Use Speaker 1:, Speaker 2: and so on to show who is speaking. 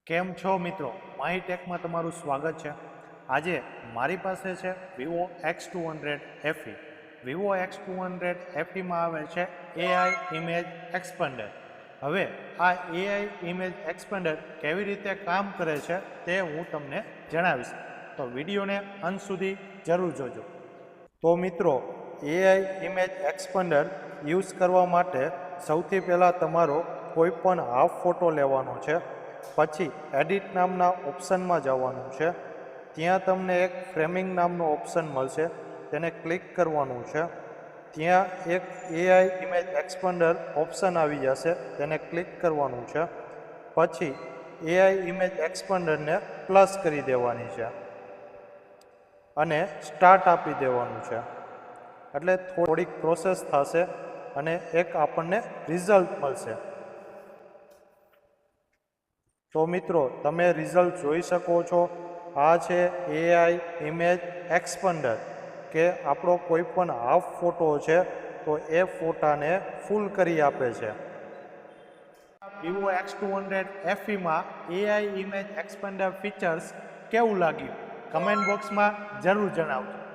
Speaker 1: કેમ છો મિત્રો? માહી ટેકમાં તમારું સ્વાગત છે. આજે મારી પાસે છે Vivo X200 FE. Vivo X200 FEમાં આવે છે AI ઇમેજ એક્સપેન્ડર. હવે આ AI ઇમેજ એક્સપેન્ડર કેવી રીતે કામ કરે છે તે હું તમને જણાવીશ, તો વિડીયોને અંત સુધી જરૂર જોજો. તો મિત્રો, AI ઇમેજ એક્સપેન્ડર યુઝ કરવા માટે સૌથી પહેલાં તમારો કોઈ પણ હાફ ફોટો લેવાનો છે. પછી એડિટ નામના ઓપ્શનમાં જવાનું છે. ત્યાં તમને એક ફ્રેમિંગ નામનો ઓપ્શન મળશે, તેને ક્લિક કરવાનું છે. ત્યાં એક AI ઇમેજ એક્સપેન્ડર ઓપ્શન આવી જશે, તેને ક્લિક કરવાનું છે. પછી AI ઇમેજ એક્સપેન્ડરને પ્લસ કરી દેવાની છે અને સ્ટાર્ટ આપી દેવાનું છે. એટલે થોડીક પ્રોસેસ થશે અને એક આપણને રિઝલ્ટ મળશે. તો મિત્રો, તમે રિઝલ્ટ જોઈ શકો છો. આ છે AI ઇમેજ એક્સપેન્ડર, કે આપણો કોઈ પણ હાફ ફોટો છે તો એ ફોટાને ફૂલ કરી આપે છે. વિવો X200 FEમાં AI ઇમેજ એક્સપેન્ડર ફીચર્સ કેવું લાગ્યું કમેન્ટ બોક્સમાં જરૂર જણાવજો.